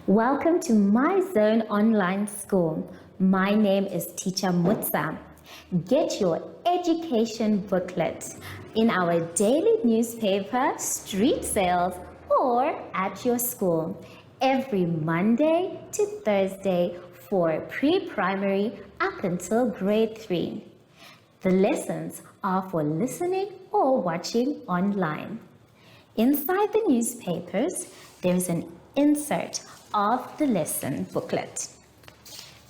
Welcome to My Zone Online School. My name is Teacher Mutsa. Get your education booklet in our daily newspaper, street sales, or at your school every Monday to Thursday for pre-primary up until grade 3. The lessons are for listening or watching online. Inside the newspapers, there is an insert of the lesson booklet.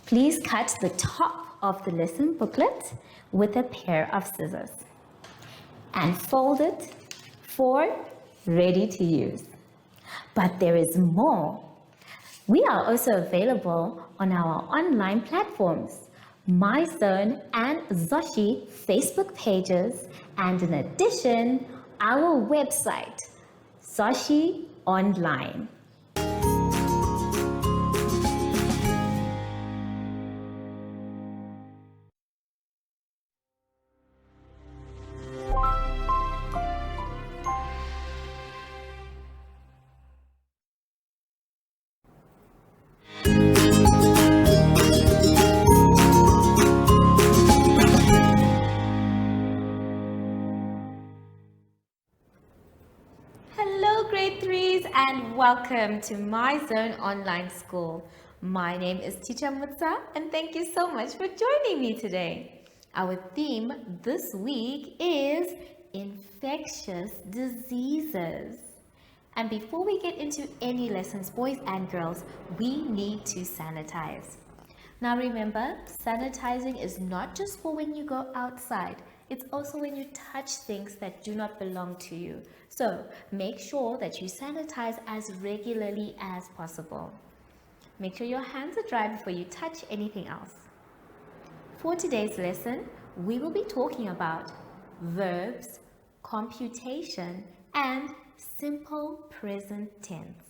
Please cut the top of the lesson booklet with a pair of scissors and fold it for ready to use. But there is more. We are also available on our online platforms, MyZone and Zoshi Facebook pages, and in addition, our website, Zoshi Online. Hello grade 3s and welcome to My Zone Online School. My name is Teacher Mutsa and thank you so much for joining me today. Our theme this week is infectious diseases. And before we get into any lessons, boys and girls, we need to sanitize. Now remember, sanitizing is not just for when you go outside. It's also when you touch things that do not belong to you. So make sure that you sanitize as regularly as possible. Make sure your hands are dry before you touch anything else. For today's lesson, we will be talking about verbs, computation, and simple present tense.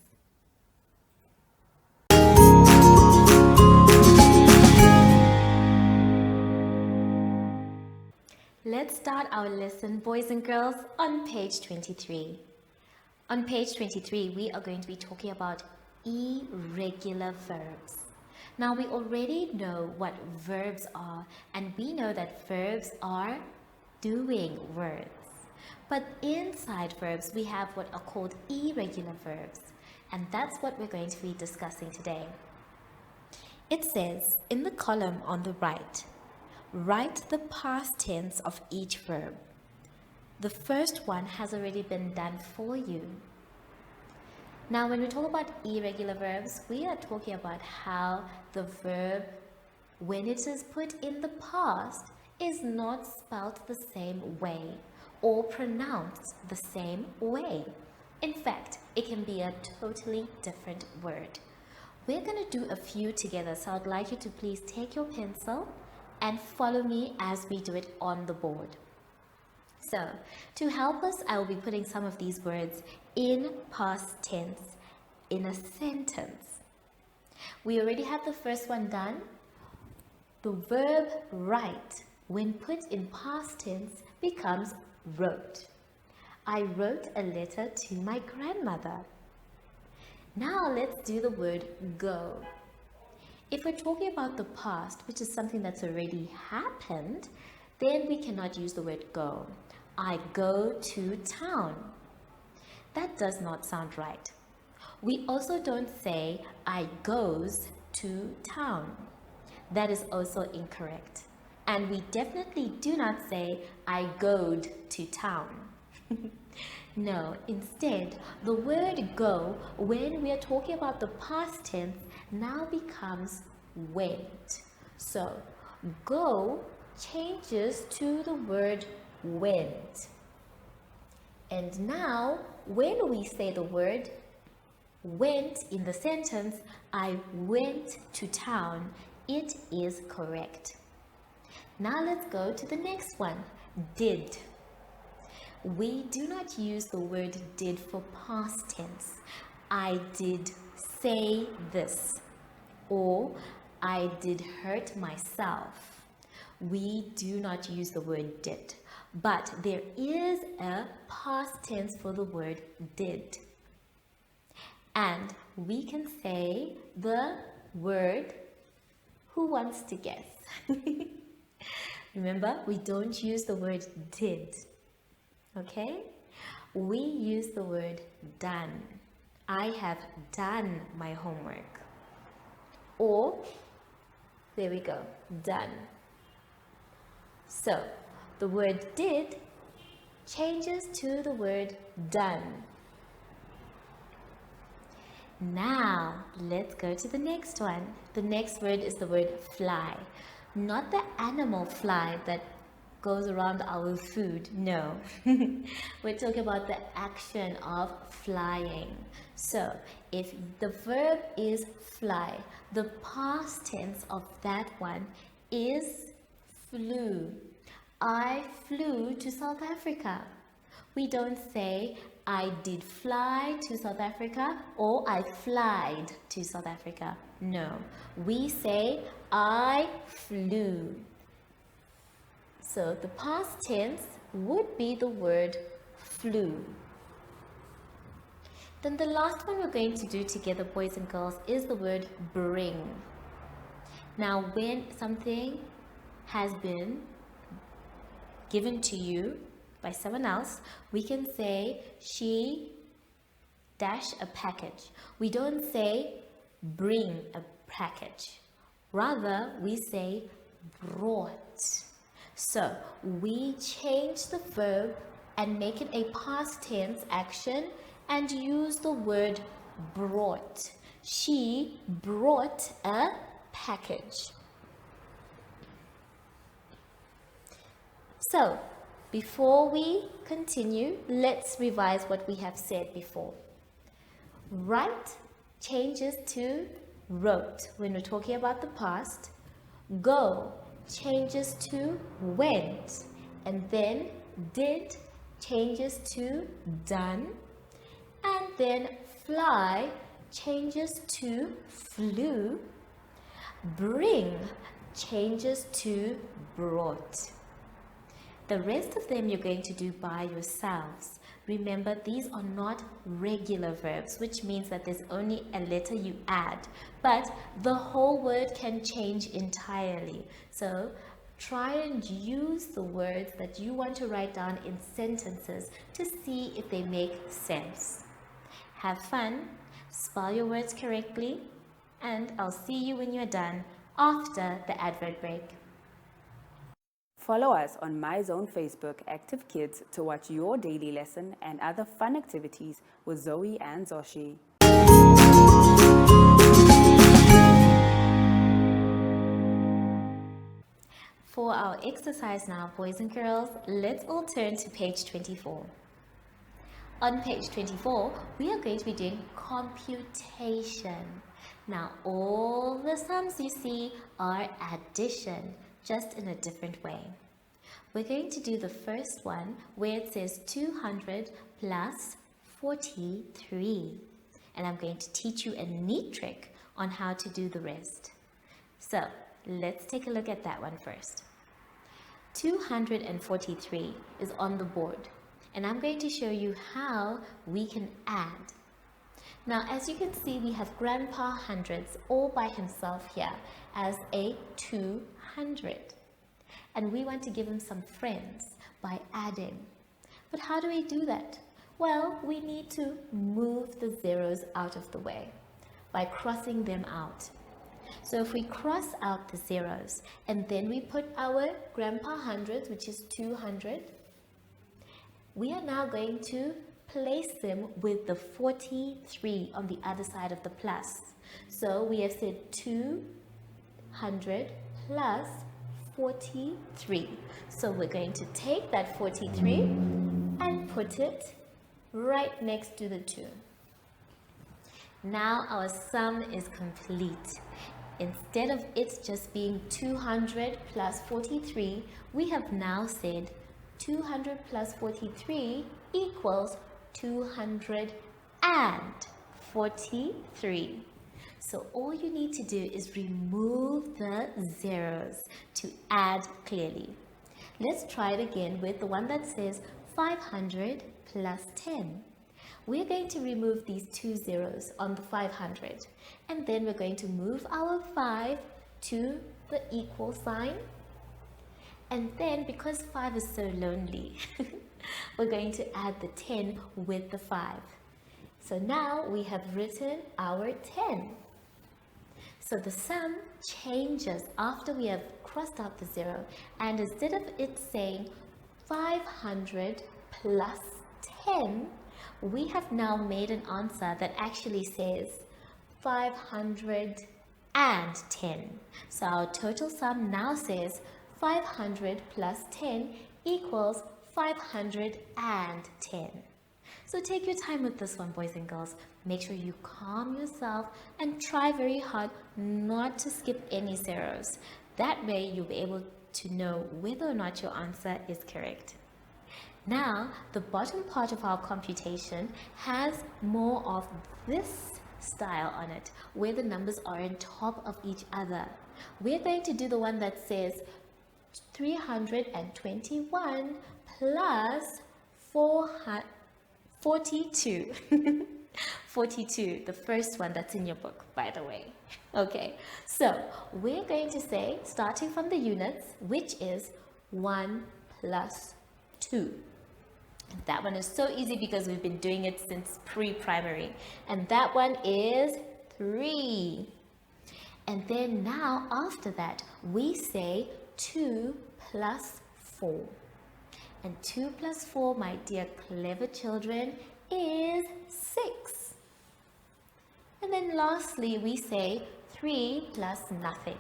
Let's start our lesson, boys and girls, on page 23. On page 23, we are going to be talking about irregular verbs. Now, we already know what verbs are, and we know that verbs are doing words. But inside verbs, we have what are called irregular verbs, and that's what we're going to be discussing today. It says in the column on the right, write the past tense of each verb. The first one has already been done for you. Now, when we talk about irregular verbs, we are talking about how the verb, when it is put in the past, is not spelled the same way or pronounced the same way. In fact, it can be a totally different word. We're going to do a few together, so I'd like you to please take your pencil and follow me as we do it on the board. So, to help us, I will be putting some of these words in past tense in a sentence. We already have the first one done. The verb write, when put in past tense, becomes wrote. I wrote a letter to my grandmother. Now let's do the word go. If we're talking about the past, which is something that's already happened, then we cannot use the word go. I go to town. That does not sound right. We also don't say I goes to town. That is also incorrect. And we definitely do not say I goed to town. No, instead, the word go, when we are talking about the past tense, now becomes went. So, go changes to the word went. And now, when we say the word went in the sentence, I went to town, it is correct. Now let's go to the next one, did. We do not use the word did for past tense. I did say this, or I did hurt myself. We do not use the word did, but there is a past tense for the word did. And we can say the word. Who wants to guess? Remember, we don't use the word did. Okay? We use the word done. I have done my homework. Or, there we go, done. So, the word did changes to the word done. Now, let's go to the next one. The next word is the word fly. Not the animal fly that goes around our food, no. We're talking about the action of flying. So, if the verb is fly, the past tense of that one is flew. I flew to South Africa. We don't say, I did fly to South Africa or I flied to South Africa. No, we say, I flew. So the past tense would be the word flew. Then the last one we're going to do together, boys and girls, is the word bring. Now, when something has been given to you by someone else, we can say she dash a package. We don't say bring a package. Rather, we say brought. So, we change the verb and make it a past tense action and use the word brought. She brought a package. So, before we continue, let's revise what we have said before. Write changes to wrote when we're talking about the past. Go changes to went. And then did changes to done. And then fly changes to flew. Bring changes to brought. The rest of them you're going to do by yourselves. Remember, these are not regular verbs, which means that there's only a letter you add, but the whole word can change entirely. So try and use the words that you want to write down in sentences to see if they make sense. Have fun, spell your words correctly, and I'll see you when you're done after the advert break. Follow us on MyZone Facebook Active Kids to watch your daily lesson and other fun activities with Zoe and Zoshi. For our exercise now, boys and girls, let's all turn to page 24. On page 24, we are going to be doing computation. Now, all the sums you see are addition, just in a different way. We're going to do the first one where it says 200 plus 43. And I'm going to teach you a neat trick on how to do the rest. So, let's take a look at that one first. 243 is on the board. And I'm going to show you how we can add. Now, as you can see, we have Grandpa Hundreds all by himself here as a 200. And we want to give him some friends by adding. But how do we do that? Well, we need to move the zeros out of the way by crossing them out. So if we cross out the zeros and then we put our Grandpa Hundreds, which is 200, we are now going to place them with the 43 on the other side of the plus. So we have said 200 plus 43. So we're going to take that 43 and put it right next to the 2. Now our sum is complete. Instead of it just being 200 plus 43, we have now said 200 plus 43 equals 243. So all you need to do is remove the zeros to add clearly. Let's try it again with the one that says 500 plus 10. we're going to remove these 2 zeros on the 500, and then we're going to move our 5 to the equal sign. And then, because 5 is so lonely, we're going to add the 10 with the 5. So now we have written our 10. So the sum changes after we have crossed out the 0, and instead of it saying 500 plus 10, we have now made an answer that actually says 510. So our total sum now says 500 plus 10 equals 510. So take your time with this one, boys and girls. Make sure you calm yourself and try very hard not to skip any zeros. That way you'll be able to know whether or not your answer is correct. Now, the bottom part of our computation has more of this style on it, where the numbers are on top of each other. We're going to do the one that says 321 plus 42. 42, the first one that's in your book, by the way. Okay, so we're going to say, starting from the units, which is 1 plus 2. That one is so easy because we've been doing it since pre-primary. And that one is 3. And then now, after that, we say 2 plus 4. And 2 plus 4, my dear clever children, is 6. And then lastly, we say 3 plus nothing.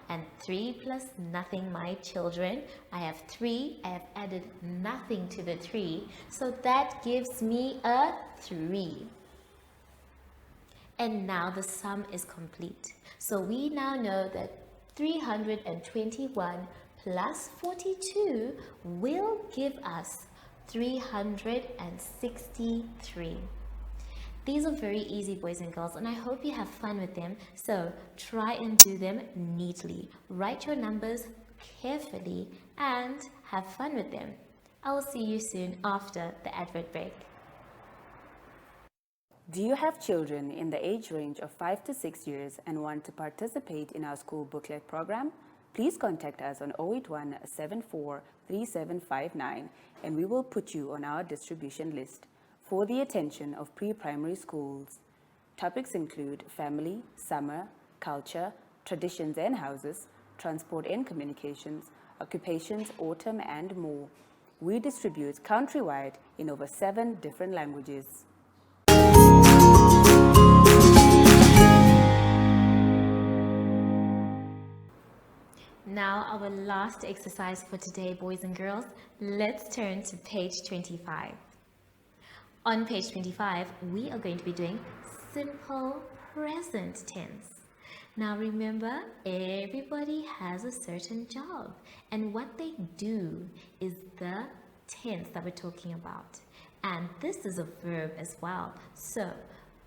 And 3 plus nothing, my children, I have 3, I have added nothing to the 3, so that gives me a 3. And now the sum is complete. So we now know that 321 plus 42 will give us 363. These are very easy, boys and girls, and I hope you have fun with them. So try and do them neatly. Write your numbers carefully and have fun with them. I will see you soon after the advert break. Do you have children in the age range of 5 to 6 years and want to participate in our school booklet program? Please contact us on 081 74 3759 and we will put you on our distribution list. For the attention of pre-primary schools. Topics include family, summer, culture, traditions and houses, transport and communications, occupations, autumn and more. We distribute countrywide in over 7 different languages. Now our last exercise for today, boys and girls. Let's turn to page 25. On page 25, we are going to be doing simple present tense. Now remember, everybody has a certain job, and what they do is the tense that we're talking about. And this is a verb as well. So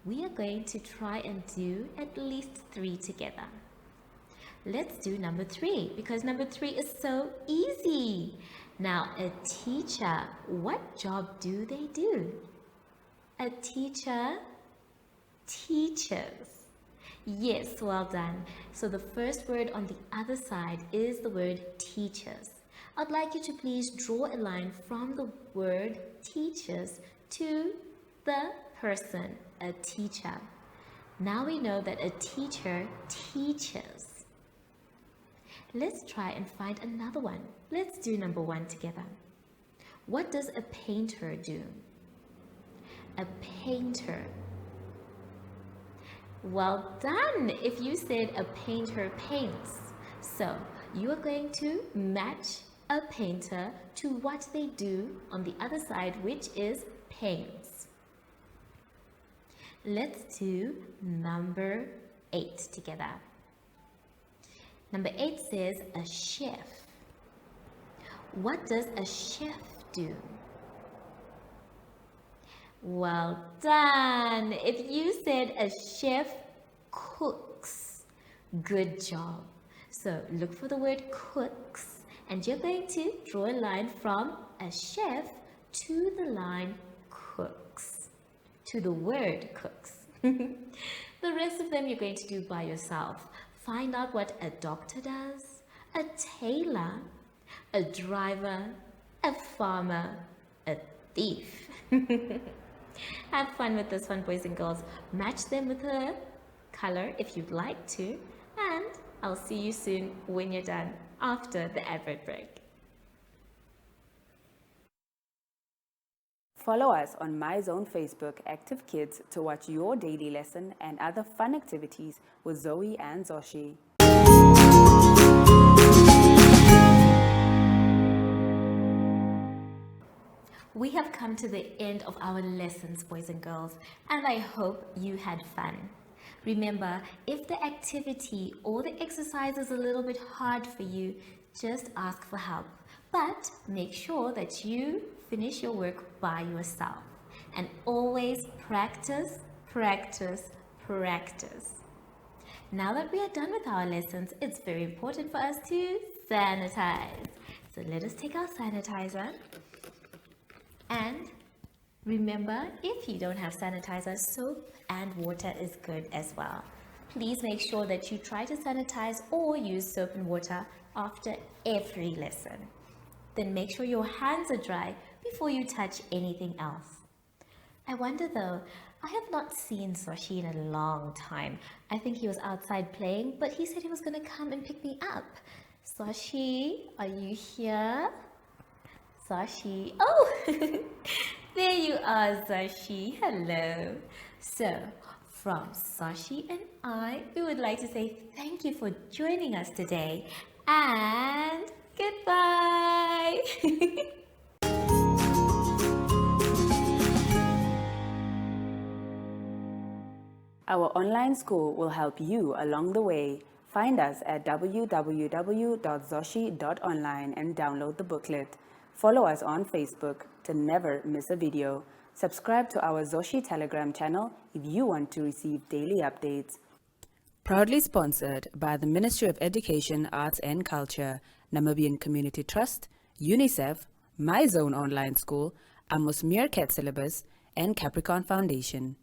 we are going to try and do at least 3 together. Let's do number 3, because number 3 is so easy. Now, a teacher, what job do they do? A teacher teaches. Yes, well done. So the first word on the other side is the word teachers. I'd like you to please draw a line from the word teachers to the person, a teacher. Now we know that a teacher teaches. Let's try and find another one. Let's do number 1 together. What does a painter do? A painter. Well done! If you said a painter paints. So you are going to match a painter to what they do on the other side, which is paints. Let's do number 8 together. Number 8 says a chef. What does a chef do? Well done! If you said a chef cooks, good job. So look for the word cooks, and you're going to draw a line from a chef to the line cooks. to the word cooks. The rest of them you're going to do by yourself. Find out what a doctor does, a tailor, a driver, a farmer, a thief. Have fun with this one, boys and girls. Match them with a color if you'd like to. And I'll see you soon when you're done after the advert break. Follow us on MyZone Facebook Active Kids to watch your daily lesson and other fun activities with Zoe and Zoshi. We have come to the end of our lessons, boys and girls, and I hope you had fun. Remember, if the activity or the exercise is a little bit hard for you, just ask for help. But make sure that you finish your work by yourself. And always practice, practice, practice. Now that we are done with our lessons, it's very important for us to sanitize. So let us take our sanitizer. And remember, if you don't have sanitizer, soap and water is good as well. Please make sure that you try to sanitize or use soap and water after every lesson. Then make sure your hands are dry before you touch anything else. I wonder though, I have not seen Zoshi in a long time. I think he was outside playing, but he said he was going to come and pick me up. Zoshi, are you here? Zoshi, oh, there you are, Zoshi. Hello. So, from Zoshi and I, we would like to say thank you for joining us today and goodbye. Our online school will help you along the way. Find us at www.zoshi.online and download the booklet. Follow us on Facebook to never miss a video. Subscribe to our Zoshi Telegram channel if you want to receive daily updates. Proudly sponsored by the Ministry of Education, Arts and Culture, Namibian Community Trust, UNICEF, MyZone Online School, Amos Meerkat Syllabus, and Capricorn Foundation.